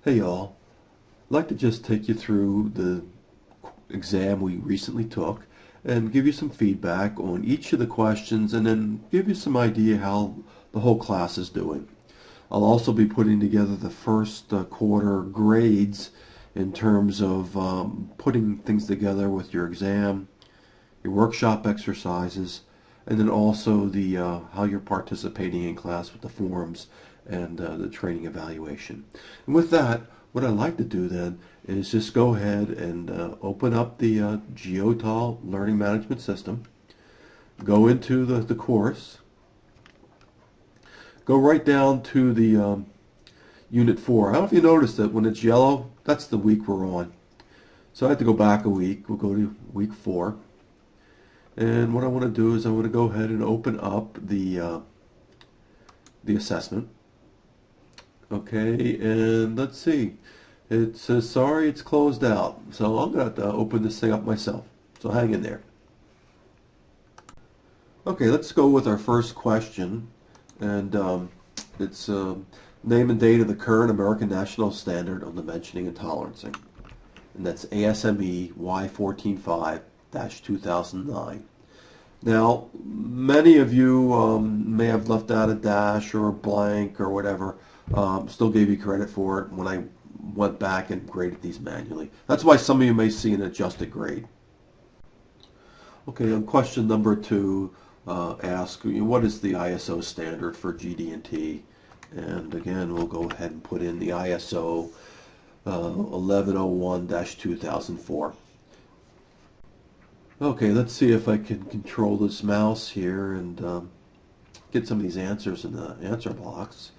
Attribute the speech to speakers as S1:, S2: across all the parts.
S1: Hey y'all, I'd like to just take you through the exam we recently took and give you some feedback on each of the questions and then give you some idea how the whole class is doing. I'll also be putting together the first quarter grades in terms of putting things together with your exam, your workshop exercises, and then also the how you're participating in class with the forums and the training evaluation. And with that, what I'd like to do then is just go ahead and open up the GeoTol Learning Management System, go into the course, go right down to the Unit 4. I don't know if you noticed that when it's yellow, that's the week we're on. So I have to go back a week. We'll go to week 4. And what I want to do is I want to go ahead and open up the assessment. Okay, and let's see. It says, sorry, it's closed out. So I'm going to have to open this thing up myself. So hang in there. Okay, let's go with our first question. And it's name and date of the current American National Standard on Dimensioning and Tolerancing. And that's ASME Y145-2009. Now, many of you may have left out a dash or a blank or whatever. Still gave you credit for it when I went back and graded these manually. That's why some of you may see an adjusted grade. Okay, on question number 2, ask what is the ISO standard for GD&T? And again, we'll go ahead and put in the ISO 1101-2004. Okay, let's see if I can control this mouse here and get some of these answers in the answer box.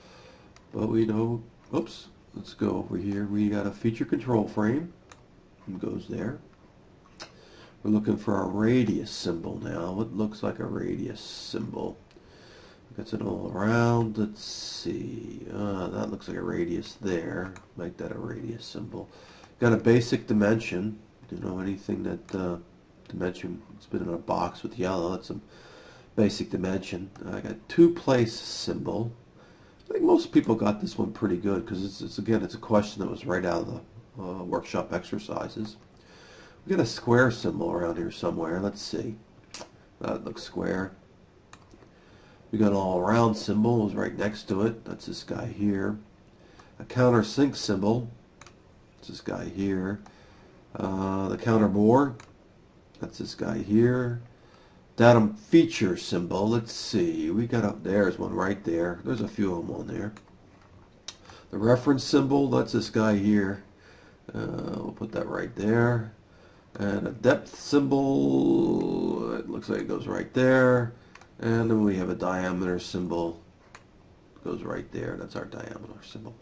S1: But we know, oops, let's go over here. We got a feature control frame. It goes there. We're looking for our radius symbol now. What looks like a radius symbol? Gets it all around. Let's see. That looks like a radius there. Make that a radius symbol. Got a basic dimension. Do you know anything that dimension? It's been in a box with yellow. That's a basic dimension. I got two-place symbol. I think most people got this one pretty good because it's again it's a question that was right out of the workshop exercises. We got a square symbol around here somewhere. Let's see. That looks square. We got an all-around symbol is right next to it. That's this guy here. A countersink symbol. That's this guy here. The counterbore. That's this guy here. Datum feature symbol. Let's see. We got up there's one right there. There's a few of them on there. The reference symbol. That's this guy here. We'll put that right there. And a depth symbol. It looks like it goes right there. And then we have a diameter symbol. It goes right there. That's our diameter symbol.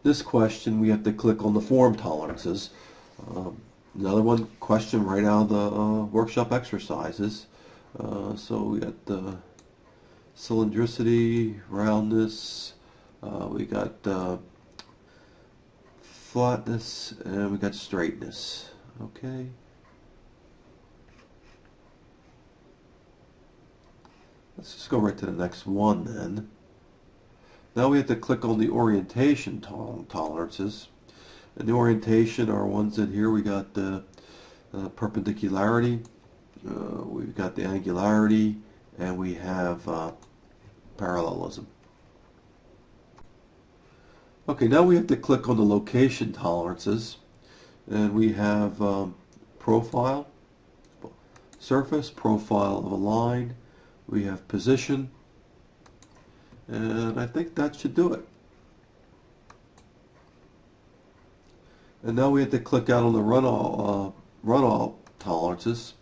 S1: This question we have to click on the form tolerances. Another one question right out of the workshop exercises. So we got the cylindricity, roundness, we got flatness, and we got straightness. Okay. Let's just go right to the next one then. Now we have to click on the orientation tolerances. And the orientation are ones that here we got the perpendicularity, we've got the angularity, and we have parallelism. Okay, now we have to click on the location tolerances, and we have profile, surface, profile of a line, we have position, and I think that should do it. And now we have to click out on the runoff tolerances,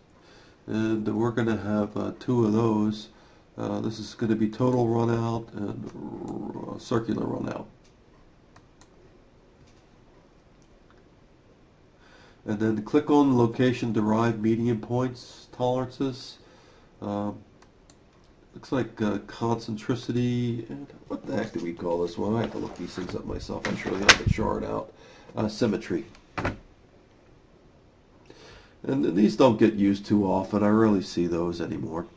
S1: and we're going to have 2 of those. This is going to be total runout and circular runout. And then click on location derived median points tolerances. Looks like concentricity, and what the heck do we call this one? I have to look these things up myself. I surely have the chart out. Symmetry. And these don't get used too often. I rarely see those anymore.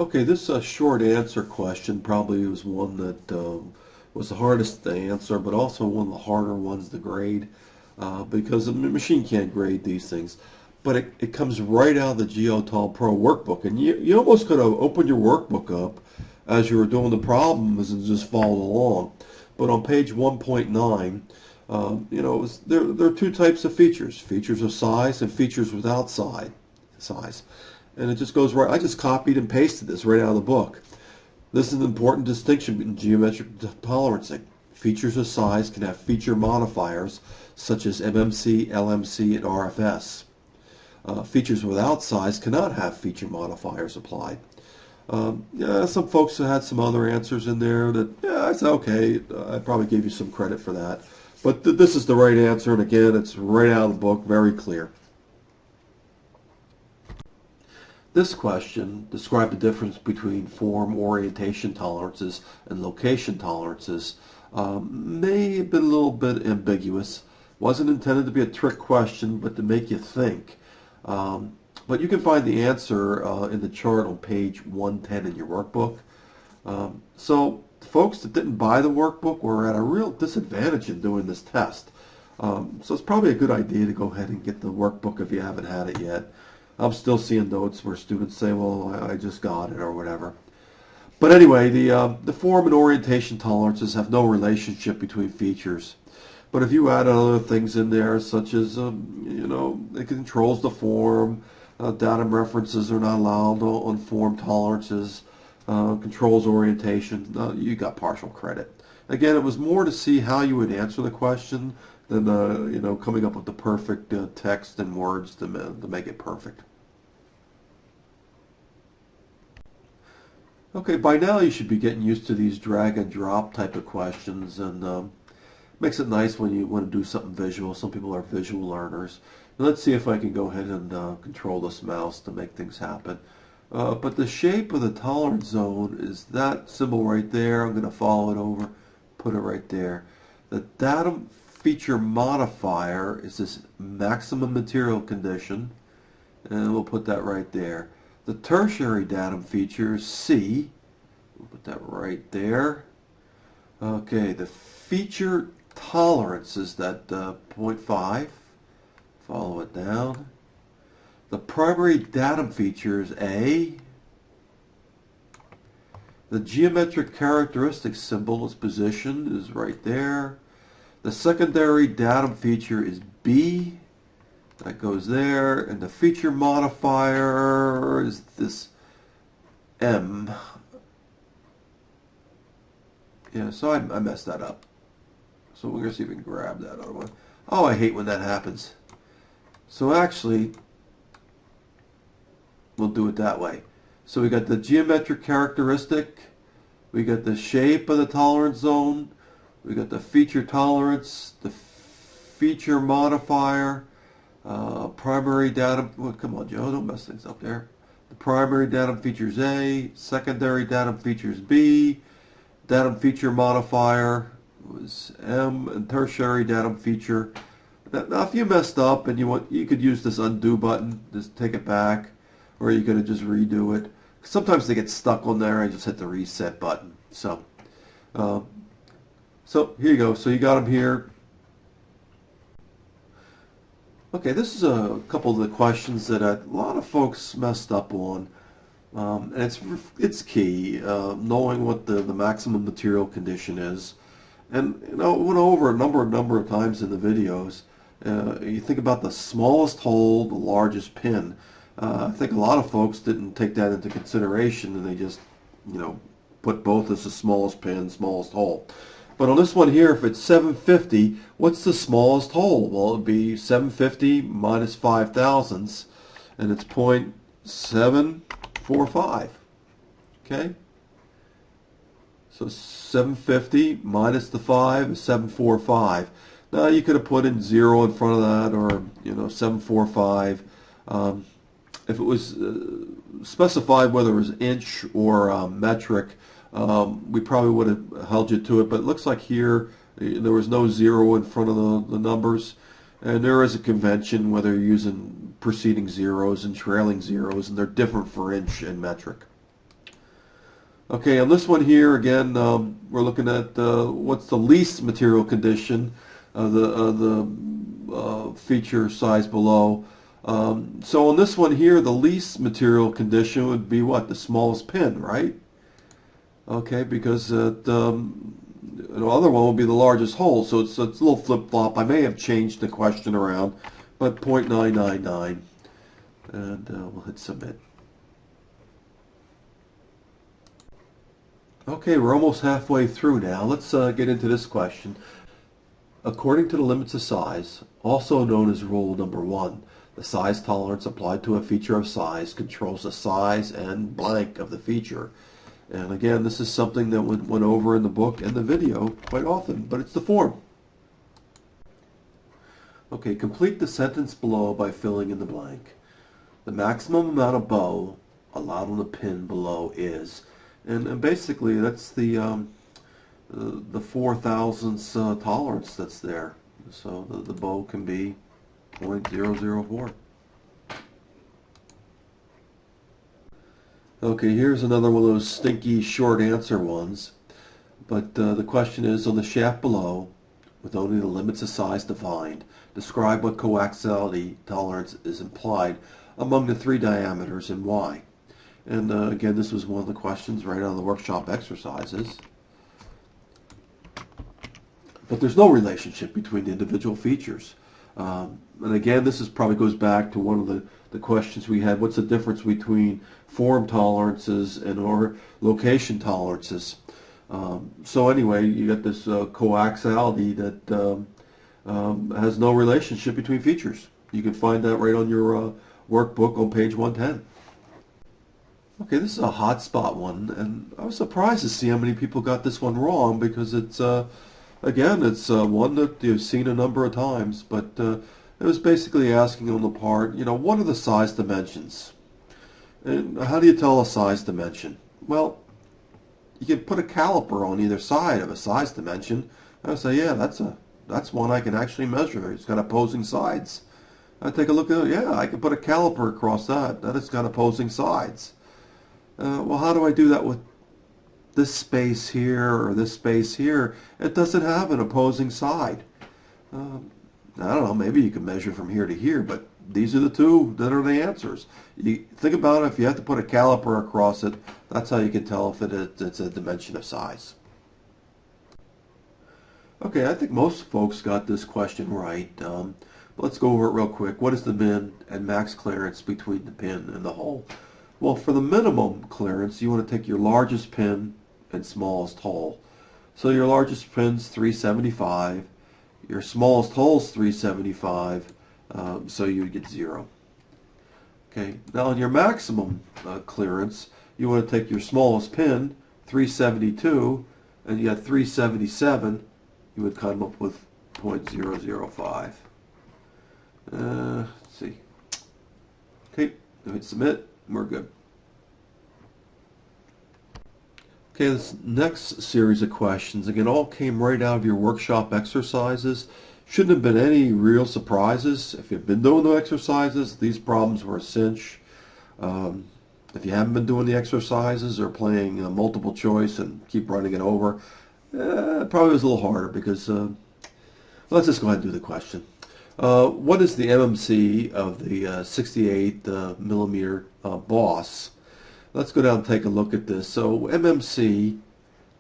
S1: Okay, this short answer question probably was one that was the hardest to answer, but also one of the harder ones to grade because the machine can't grade these things. But it comes right out of the Geotol Pro workbook, and you almost could have opened your workbook up as you were doing the problems and just followed along. But on page 1.9, there are two types of features: features of size and features without size. And it just goes right. I just copied and pasted this right out of the book. This is an important distinction in geometric tolerancing. Features of size can have feature modifiers such as MMC, LMC, and RFS. Features without size cannot have feature modifiers applied. Yeah, some folks had some other answers in there that, yeah, I said, okay, I probably gave you some credit for that. But this is the right answer, and again, it's right out of the book, very clear. This question described the difference between form orientation tolerances and location tolerances. May have been a little bit ambiguous. Wasn't intended to be a trick question, but to make you think. But you can find the answer in the chart on page 110 in your workbook. So folks that didn't buy the workbook were at a real disadvantage in doing this test. So it's probably a good idea to go ahead and get the workbook if you haven't had it yet. I'm still seeing notes where students say, well, I just got it or whatever. But anyway, the form and orientation tolerances have no relationship between features. But if you add other things in there, such as, it controls the form, datum references are not allowed on form tolerances, controls orientation, you got partial credit. Again, it was more to see how you would answer the question than coming up with the perfect text and words to make it perfect. Okay, by now you should be getting used to these drag and drop type of questions, and makes it nice when you want to do something visual. Some people are visual learners. Now, let's see if I can go ahead and control this mouse to make things happen. But the shape of the tolerance zone is that symbol right there. I'm going to follow it over, put it right there. The datum feature modifier is this maximum material condition, and we'll put that right there. The tertiary datum feature is C. We'll put that right there. Okay, the feature tolerance is that 0.5. Follow it down. The primary datum feature is A. The geometric characteristic symbol, its position, is right there. The secondary datum feature is B. That goes there. And the feature modifier is this M. Yeah, so I messed that up. So we're going to see if we can grab that other one. Oh, I hate when that happens. So actually, we'll do it that way. So we got the geometric characteristic. We got the shape of the tolerance zone. We got the feature tolerance, the feature modifier, primary datum. Well, come on, Joe, don't mess things up there. The primary datum features A, secondary datum features B, datum feature modifier was M, and tertiary datum feature. Now, if you messed up and you could use this undo button, just take it back, or you could just redo it. Sometimes they get stuck on there and just hit the reset button. So here you go. So you got them here. Okay, this is a couple of the questions that a lot of folks messed up on. And it's key, knowing what the maximum material condition is. And it went over a number of times in the videos. You think about the smallest hole, the largest pin. I think a lot of folks didn't take that into consideration, and they just, put both as the smallest pin, smallest hole. But on this one here, if it's 750, what's the smallest hole? Well, it would be 750 minus 5 thousandths, and it's 0.745. Okay? So 750 minus the 5 is 745. Now you could have put in 0 in front of that, or 745. If it was specified whether it was inch or metric, we probably would have held you to it. But it looks like here there was no 0 in front of the numbers, and there is a convention whether you're using preceding zeros and trailing zeros, and they're different for inch and metric. Okay, on this one here, again, we're looking at what's the least material condition of the feature size below. So on this one here, the least material condition would be what? The smallest pin, right? Okay, because the other one would be the largest hole. So it's a little flip-flop. I may have changed the question around, but 0.999. And we'll hit submit. Okay, we're almost halfway through now. Let's get into this question. According to the limits of size, also known as rule number 1, the size tolerance applied to a feature of size controls the size and blank of the feature. And again, this is something that went over in the book and the video quite often, but it's the form. Okay, complete the sentence below by filling in the blank. The maximum amount of bow allowed on the pin below is, and basically that's the 4 thousandths tolerance that's there. So the bow can be 0.004. Okay, here's another one of those stinky short answer ones. But the question is, on the shaft below, with only the limits of size defined, describe what coaxiality tolerance is implied among the 3 diameters and why. And again, this was one of the questions right out of the workshop exercises. But there's no relationship between the individual features. And again, this probably goes back to one of the questions we had. What's the difference between form tolerances and or location tolerances? So anyway, you got this coaxiality that has no relationship between features. You can find that right on your workbook on page 110. Okay, this is a hotspot one, and I was surprised to see how many people got this one wrong because it's, again, it's one that you've seen a number of times, but it was basically asking on the part, what are the size dimensions? And how do you tell a size dimension? Well, you can put a caliper on either side of a size dimension. I say, yeah, that's one I can actually measure. It's got opposing sides. I take a look at it. Yeah, I can put a caliper across that. That has got opposing sides. Well, how do I do that with this space here or this space here? It doesn't have an opposing side. I don't know, maybe you can measure from here to here, but these are the two that are the answers. You think about it, if you have to put a caliper across it, that's how you can tell if it's a dimension of size. Okay, I think most folks got this question right. Let's go over it real quick. What is the min and max clearance between the pin and the hole? Well, for the minimum clearance, you want to take your largest pin and smallest hole. So your largest pin's 375, your smallest hole's 375, so you would get 0. Okay, now on your maximum clearance, you want to take your smallest pin, 372, and you got 377, you would come up with 0.005. Let's see. Okay, hit submit. We're good. Okay, this next series of questions, again, all came right out of your workshop exercises. Shouldn't have been any real surprises. If you've been doing the exercises, these problems were a cinch. If you haven't been doing the exercises or playing multiple choice and keep running it over, it probably was a little harder because, let's just go ahead and do the question. What is the MMC of the 68 millimeter boss? Let's go down and take a look at this. So MMC,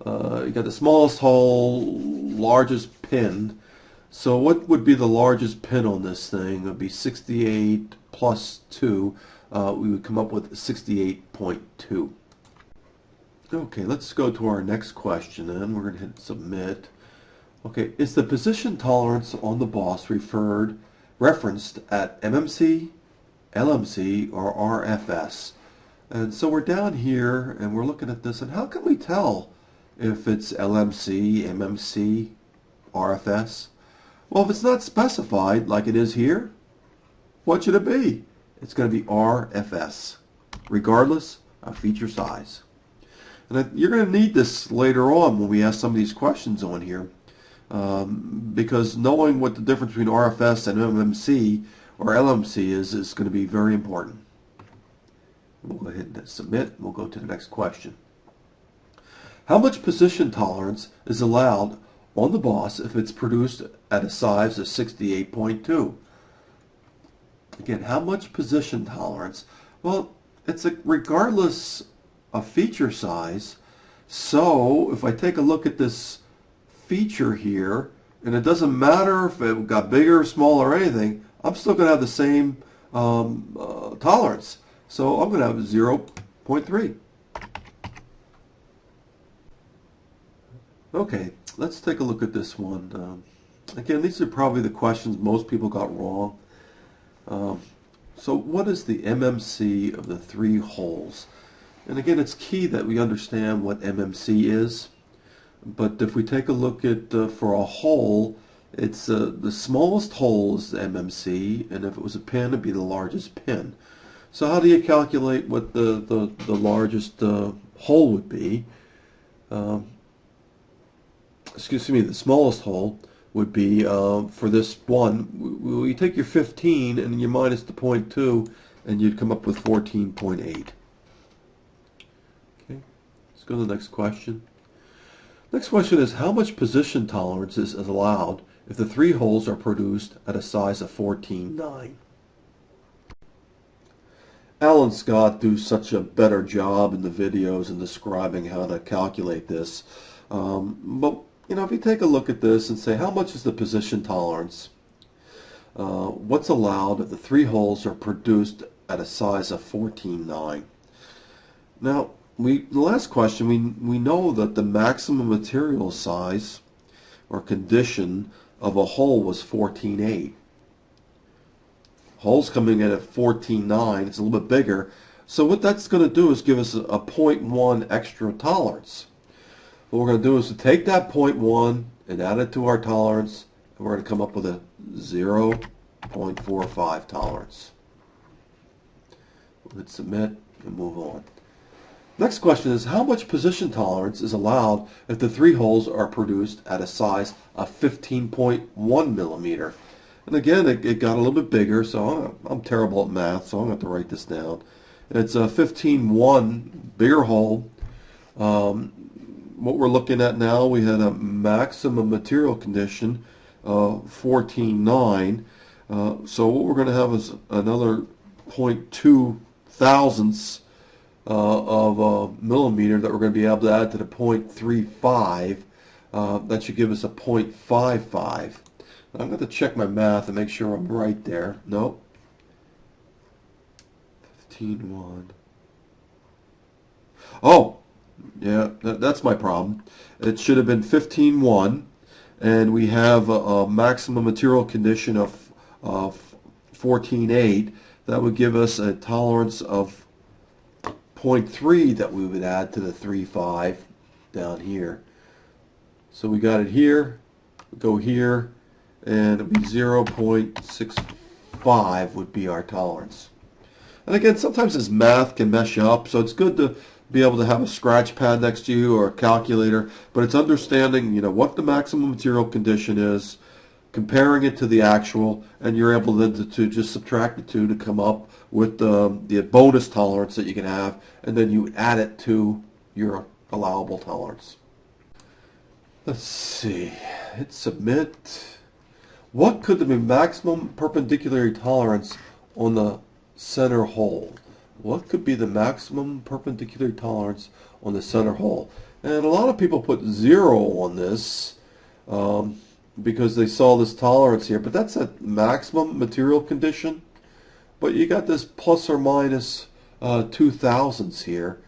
S1: you got the smallest hole, largest pin. So what would be the largest pin on this thing? It would be 68 plus 2. We would come up with 68.2. Okay, let's go to our next question then. We're going to hit submit. Okay, is the position tolerance on the boss referenced at MMC, LMC, or RFS? And so we're down here and we're looking at this, and how can we tell if it's LMC, MMC, RFS? Well, if it's not specified like it is here, what should it be? It's going to be RFS, regardless of feature size. And you're going to need this later on when we ask some of these questions on here. Because knowing what the difference between RFS and MMC or LMC is going to be very important. We'll go ahead and submit. We'll go to the next question. How much position tolerance is allowed on the boss if it's produced at a size of 68.2? Again, how much position tolerance? Well, it's regardless of feature size. So if I take a look at this feature here, and it doesn't matter if it got bigger or smaller or anything, I'm still going to have the same tolerance. So I'm going to have 0.3. Okay, let's take a look at this one. Again, these are probably the questions most people got wrong. So what is the MMC of the three holes? And again, it's key that we understand what MMC is. But if we take a look at, for a hole, it's the smallest hole is the MMC, and if it was a pin, it'd be the largest pin. So how do you calculate what the largest hole would be? Excuse me, the smallest hole would be, for this one, you take your 15 and you minus the 0.2, and you'd come up with 14.8. Okay, let's go to the next question. Next question is, how much position tolerance is allowed if the three holes are produced at a size of 14.9? Alan Scott do such a better job in the videos in describing how to calculate this. But you know, if you take a look at this and say, how much is the position tolerance? What's allowed if the three holes are produced at a size of 14.9? Now, the last question, we know that the maximum material size or condition of a hole was 14.8. Hole's coming in at 14.9. It's a little bit bigger. So what that's going to do is give us a 0.1 extra tolerance. What we're going to do is to take that 0.1 and add it to our tolerance, and we're going to come up with a 0.45 tolerance. Let's submit and move on. Next question is, how much position tolerance is allowed if the three holes are produced at a size of 15.1 millimeter? And again, it got a little bit bigger, so I'm terrible at math, so I'm going to have to write this down. It's a 15.1 bigger hole. What we're looking at now, we had a maximum material condition of 14.9. So what we're going to have is another 0.2 thousandths of a millimeter that we're going to be able to add to the 0.35. That should give us a 0.55. I'm going to check my math and make sure I'm right there. Nope. 15.1. Oh, yeah, that's my problem. It should have been 15.1, and we have a maximum material condition of 14.8. That would give us a tolerance of 0.3 that we would add to the 3.5 down here. So we got it here, go here, and it would be 0.65 would be our tolerance. And again, sometimes this math can mess you up, so it's good to be able to have a scratch pad next to you or a calculator, but it's understanding, you know, what the maximum material condition is, comparing it to the actual, and you're able then to just subtract the two to come up with the bonus tolerance that you can have, and then you add it to your allowable tolerance. Let's see, hit submit. What could the maximum perpendicularity tolerance on the center hole? What could be the maximum perpendicularity tolerance on the center hole? And a lot of people put 0 on this because they saw this tolerance here, but that's a maximum material condition. But you got this plus or minus 2 thousandths here.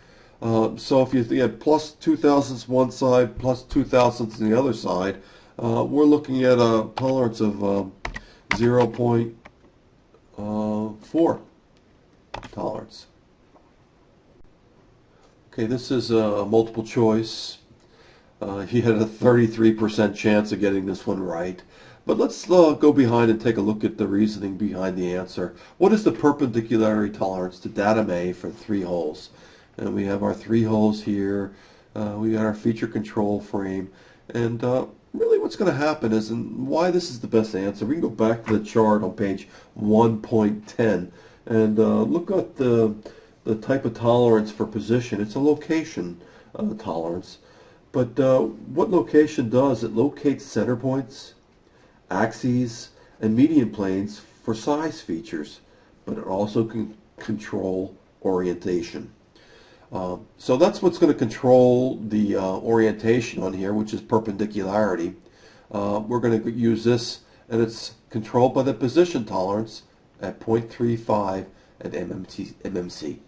S1: So if you had plus 2 thousandths one side, plus 2 thousandths on the other side, we're looking at a tolerance of 0.4 tolerance. Okay, this is a multiple choice. He had a 33% chance of getting this one right. But let's go behind and take a look at the reasoning behind the answer. What is the perpendicularity tolerance to datum A for 3 holes? And we have our 3 holes here. We got our feature control frame. And really what's going to happen is, and why this is the best answer, we can go back to the chart on page 1.10 and look at the type of tolerance for position. It's a location tolerance. But what location does, it locates center points, axes, and median planes for size features, but it also can control orientation. So that's what's going to control the orientation on here, which is perpendicularity. We're going to use this, and it's controlled by the position tolerance at 0.35 at MMC.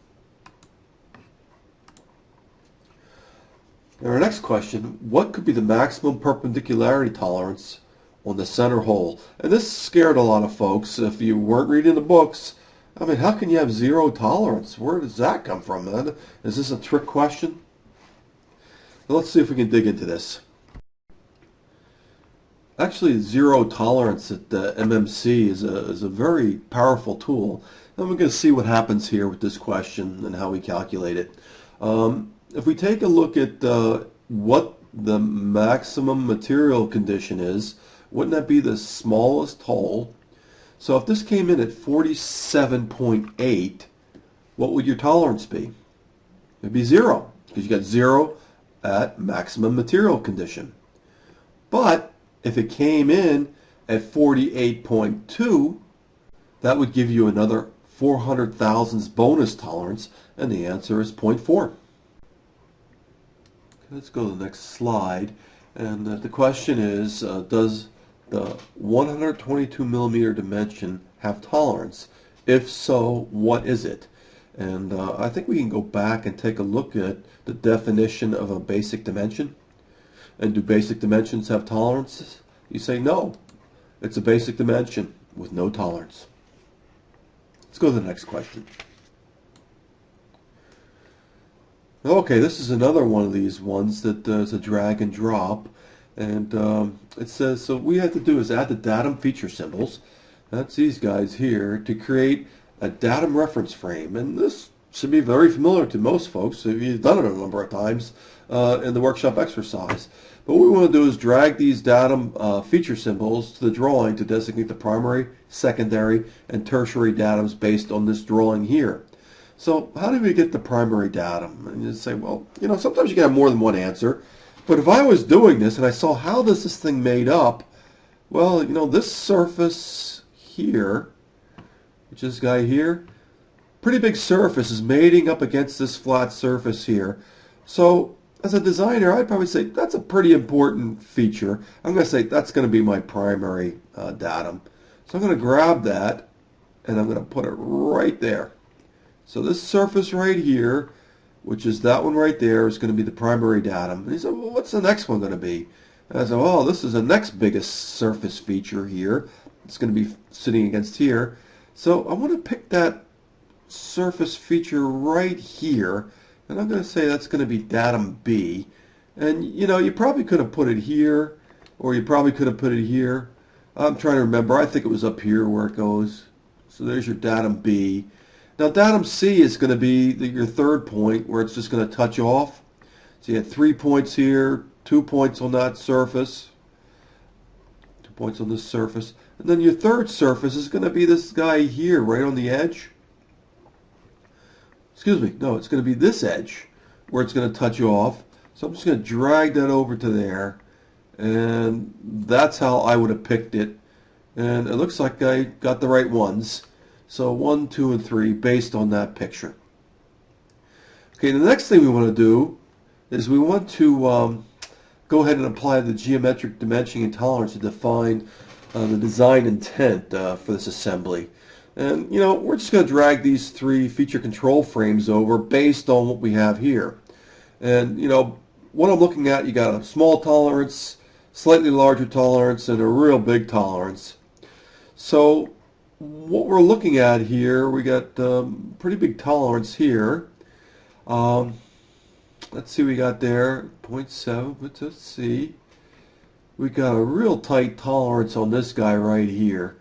S1: Now our next question, what could be the maximum perpendicularity tolerance on the center hole? And this scared a lot of folks. If you weren't reading the books, I mean, how can you have zero tolerance? Where does that come from, man? Is this a trick question? Well, let's see if we can dig into this. Actually, zero tolerance at the MMC is a very powerful tool. And we're going to see what happens here with this question and how we calculate it. If we take a look at what the maximum material condition is, wouldn't that be the smallest hole? So if this came in at 47.8, what would your tolerance be? It'd be 0, because you got 0 at maximum material condition. But if it came in at 48.2, that would give you another 400 thousandths bonus tolerance, and the answer is 0.4. Let's go to the next slide, and the question is, does the 122 millimeter dimension have tolerance? If so, what is it? And I think we can go back and take a look at the definition of a basic dimension. And do basic dimensions have tolerances? You say no. It's a basic dimension with no tolerance. Let's go to the next question. Okay, this is another one of these ones that is a drag and drop, and it says, so we have to do is add the datum feature symbols, that's these guys here, to create a datum reference frame. And this should be very familiar to most folks if you've done it a number of times in the workshop exercise. But what we want to do is drag these datum feature symbols to the drawing to designate the primary, secondary, and tertiary datums based on this drawing here. So how do we get the primary datum? And you say, well, you know, sometimes you can have more than one answer. But if I was doing this and I saw how does this thing made up, well, you know, this surface here, which is this guy here, pretty big surface is mating up against this flat surface here. So as a designer, I'd probably say that's a pretty important feature. I'm going to say that's going to be my primary datum. So I'm going to grab that and I'm going to put it right there. So this surface right here, which is that one right there, is going to be the primary datum. And he said, well, what's the next one going to be? And I said, oh, this is the next biggest surface feature here. It's going to be sitting against here. So I want to pick that surface feature right here, and I'm going to say that's going to be datum B. And you know, you probably could have put it here, or you probably could have put it here. I'm trying to remember. I think it was up here where it goes. So there's your datum B. Now datum C is going to be your third point where it's just going to touch off. So you have 3 points here, 2 points on that surface, 2 points on this surface, and then your third surface is going to be this guy here right on the edge. Excuse me, no, it's going to be this edge where it's going to touch off. So I'm just going to drag that over to there, and that's how I would have picked it. And it looks like I got the right ones. So 1, 2, and 3 based on that picture. Okay, the next thing we want to do is we want to go ahead and apply the geometric dimensioning and tolerance to define the design intent for this assembly. And you know, we're just going to drag these 3 feature control frames over based on what we have here. And you know, what I'm looking at, you got a small tolerance, slightly larger tolerance, and a real big tolerance. So what we're looking at here, we got pretty big tolerance here. Let's see, we got there 0.7, but let's see. We got a real tight tolerance on this guy right here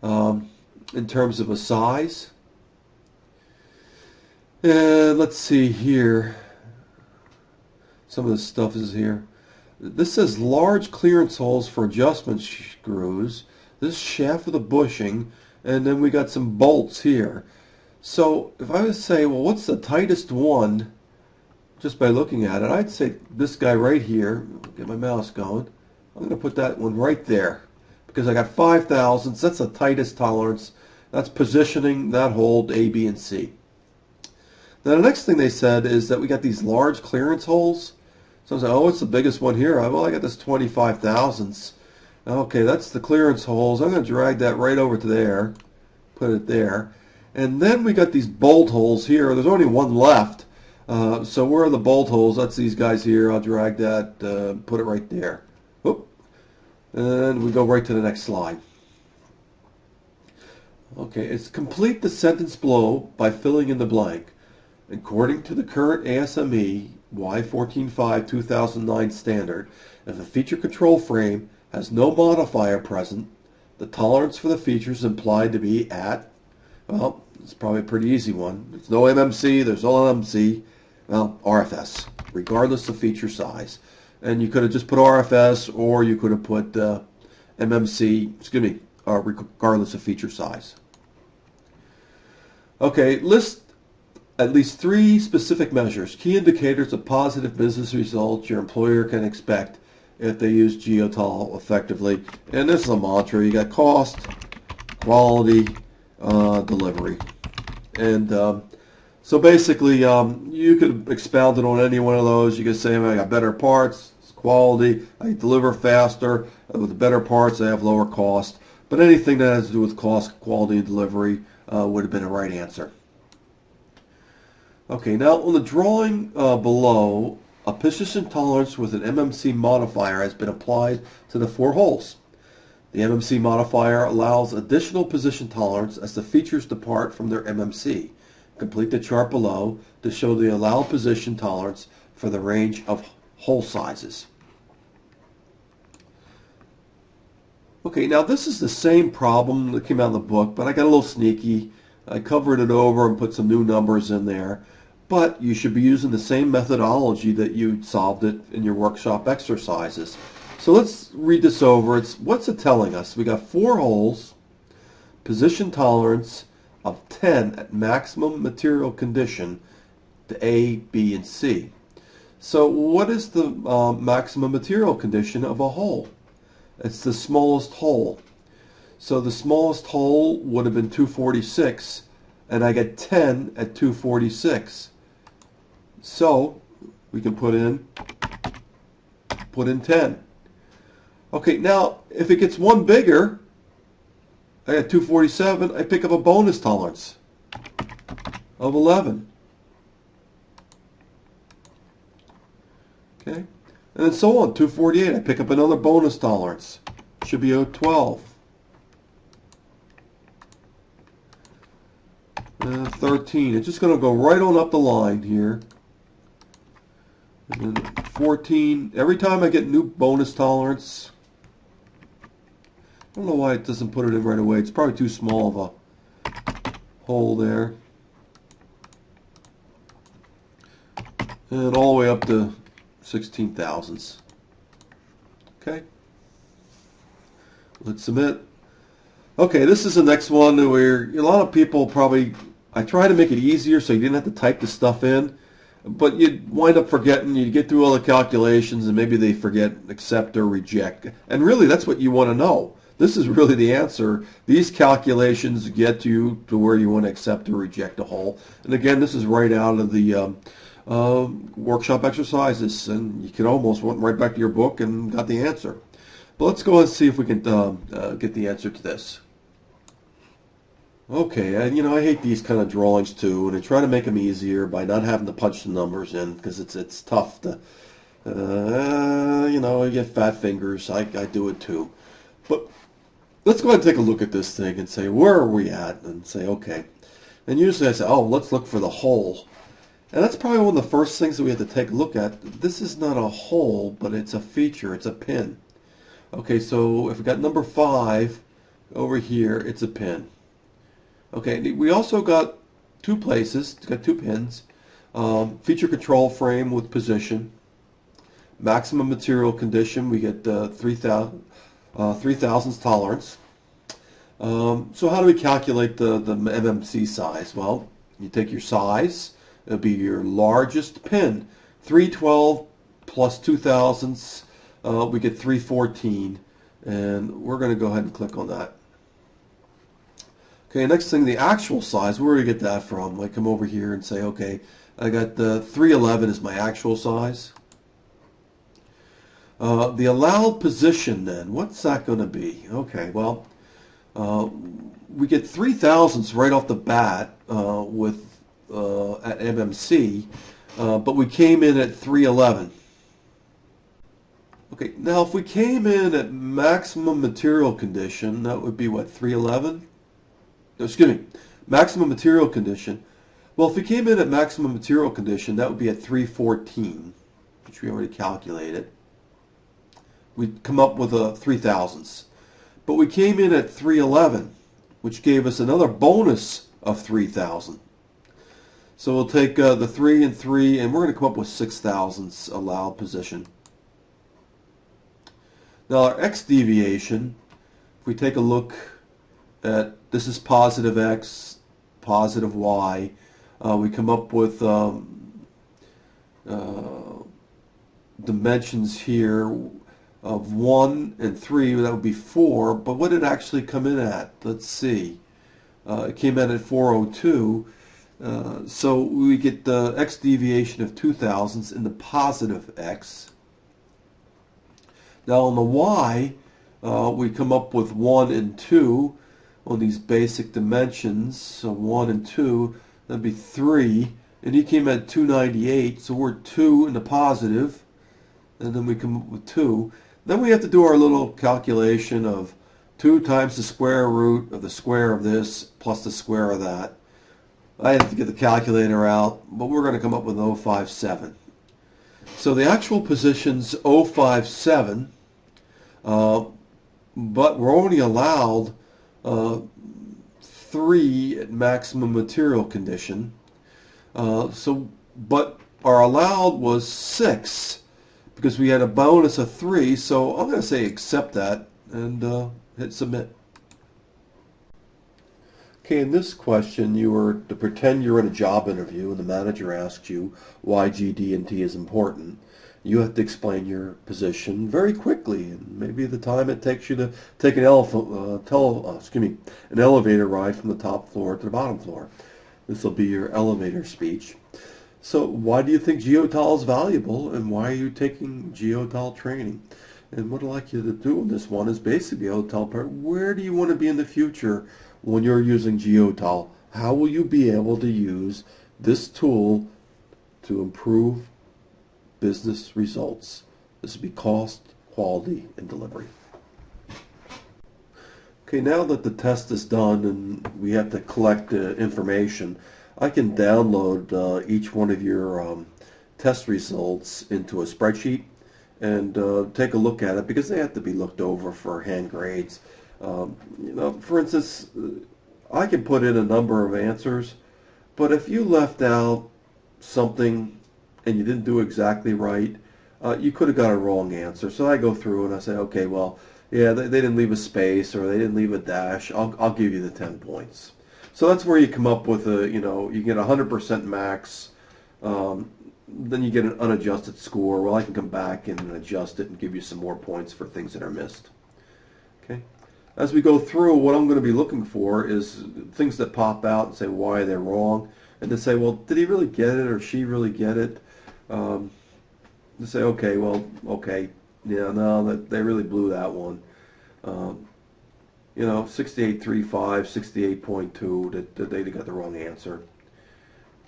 S1: in terms of a size. And let's see here. Some of the stuff is here. This says large clearance holes for adjustment screws. This shaft for the bushing. And then we got some bolts here. So if I would say, well, what's the tightest one just by looking at it, I'd say this guy right here, get my mouse going, I'm going to put that one right there because I got 5 thousandths. That's the tightest tolerance. That's positioning that hole A, B, and C. Now the next thing they said is that we got these large clearance holes. So I was like, oh, what's the biggest one here? Well, I got this 25 thousandths. Okay, that's the clearance holes. I'm going to drag that right over to there, put it there. And then we got these bolt holes here. There's only one left. So where are the bolt holes? That's these guys here. I'll drag that, put it right there. Whoop. And we go right to the next slide. Okay, it's complete the sentence below by filling in the blank. According to the current ASME Y145 2009 standard, if a feature control frame has no modifier present, the tolerance for the feature is implied to be at, well, it's probably a pretty easy one. There's no MMC, there's no LMC, well, RFS, regardless of feature size. And you could have just put RFS, or you could have put MMC, regardless of feature size. Okay, list at least 3 specific measures, key indicators of positive business results your employer can expect if they use GeoTol effectively. And this is a mantra. You got cost, quality, delivery. And so basically, you could expound it on any one of those. You could say, I got better parts, quality, I deliver faster. With better parts, I have lower cost. But anything that has to do with cost, quality, and delivery would have been a right answer. Okay, now on the drawing below, a position tolerance with an MMC modifier has been applied to the 4 holes. The MMC modifier allows additional position tolerance as the features depart from their MMC. Complete the chart below to show the allowed position tolerance for the range of hole sizes. Okay, now this is the same problem that came out of the book, but I got a little sneaky. I covered it over and put some new numbers in there. But you should be using the same methodology that you solved it in your workshop exercises. So let's read this over. What's it telling us? We got 4 holes, position tolerance of 10 at maximum material condition to A, B, and C. So what is the maximum material condition of a hole? It's the smallest hole. So the smallest hole would have been 246, and I get 10 at 246. So we can put in 10. Okay, now if it gets one bigger, I got 247, I pick up a bonus tolerance of 11. Okay, and then so on, 248, I pick up another bonus tolerance. Should be a 12. 13. It's just going to go right on up the line here. And then 14. Every time I get new bonus tolerance, I don't know why it doesn't put it in right away. It's probably too small of a hole there. And all the way up to 16 thousandths. Okay. Let's submit. Okay, this is the next one where a lot of people probably, I try to make it easier so you didn't have to type the stuff in, but you'd wind up forgetting, you get through all the calculations and maybe they forget accept or reject. And really that's what you want to know. This is really the answer. These calculations get you to where you want to accept or reject a hole. And again, this is right out of the workshop exercises, and you can almost went right back to your book and got the answer. But let's go and see if we can get the answer to this. Okay, and you know, I hate these kind of drawings too, and I try to make them easier by not having to punch the numbers in, because it's tough to, you know, you get fat fingers. I do it too. But let's go ahead and take a look at this thing and say, where are we at? And say, okay. And usually I say, oh, let's look for the hole. And that's probably one of the first things that we have to take a look at. This is not a hole, but it's a feature. It's a pin. Okay, so if we got number 5 over here, it's a pin. Okay, we also got 2 places, got 2 pins. Feature control frame with position. Maximum material condition, we get 3 thousandths tolerance. So how do we calculate the MMC size? Well, you take your size, it'll be your largest pin. 312 plus 2 thousandths, we get 314, and we're going to go ahead and click on that. Okay, next thing, the actual size, where do we get that from? I come over here and say, okay, I got the 311 is my actual size. The allowed position then, what's that going to be? Okay, well, we get 3 thousandths right off the bat with at MMC, but we came in at 311. Okay, now if we came in at maximum material condition, that would be what, 311? Excuse me, maximum material condition. Well, if we came in at maximum material condition, that would be at 314, which we already calculated. We'd come up with a 3 thousandths. But we came in at 311, which gave us another bonus of 3,000. So we'll take the 3 and 3, and we're going to come up with 6 thousandths allowed position. Now our x deviation, if we take a look at, this is positive x, positive y, we come up with dimensions here of 1 and 3, that would be 4, but what did it actually come in at? Let's see. It came in at 402, so we get the x deviation of 2 thousandths in the positive x. Now on the y, we come up with 1 and 2 on these basic dimensions, so 1 and 2, that'd be 3, and he came at 298, so we're 2 in the positive, and then we come up with 2. Then we have to do our little calculation of 2 times the square root of the square of this plus the square of that. I have to get the calculator out, but we're going to come up with 057. So the actual position's 057, but we're only allowed 3 at maximum material condition. But our allowed was 6 because we had a bonus of 3. So I'm going to say accept that and hit submit. Okay, in this question, you were to pretend you're in a job interview and the manager asks you why GD&T is important. You have to explain your position very quickly, and maybe the time it takes you to take an elevator ride from the top floor to the bottom floor. This will be your elevator speech. So why do you think geotol is valuable, and why are you taking geotol training? And what I'd like you to do on this one is basically I'll tell where do you want to be in the future when you're using geotol? How will you be able to use this tool to improve business results? This would be cost, quality, and delivery. Okay, now that the test is done and we have to collect information, I can download each one of your test results into a spreadsheet and take a look at it, because they have to be looked over for hand grades. You know, for instance, I can put in a number of answers, but if you left out something and you didn't do exactly right, you could have got a wrong answer. So I go through and I say, okay, well, yeah, they didn't leave a space or they didn't leave a dash. I'll give you the 10 points. So that's where you come up with a, you know, you get 100% max. Then you get an unadjusted score. Well, I can come back and adjust it and give you some more points for things that are missed. Okay. As we go through, what I'm going to be looking for is things that pop out and say why they're wrong, and to say, well, did he really get it or she really get it? To say, okay, well, okay, yeah, no, they really blew that one. You know, 68.35, 68.2, that they got the wrong answer.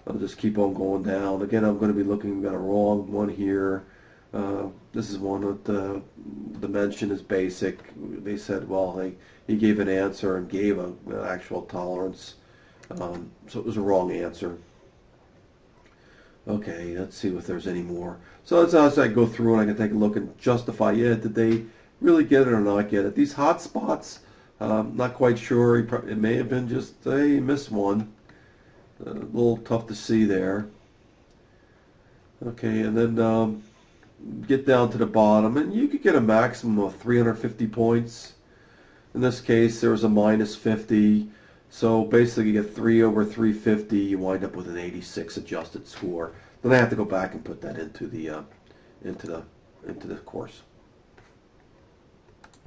S1: I'll just keep on going down. Again, I'm going to be looking at a wrong one here. This is one that the dimension is basic. They said, well, he gave an answer and gave an actual tolerance. So it was a wrong answer. Okay, let's see if there's any more. So as I go through and I can take a look and justify, yeah, did they really get it or not get it? These hot spots, not quite sure. It may have been just, hey, missed one. A little tough to see there. Okay, and then get down to the bottom, and you could get a maximum of 350 points. In this case, there was a minus 50. So basically, you get 3 over 350. You wind up with an 86 adjusted score. then I have to go back and put that into the into the course.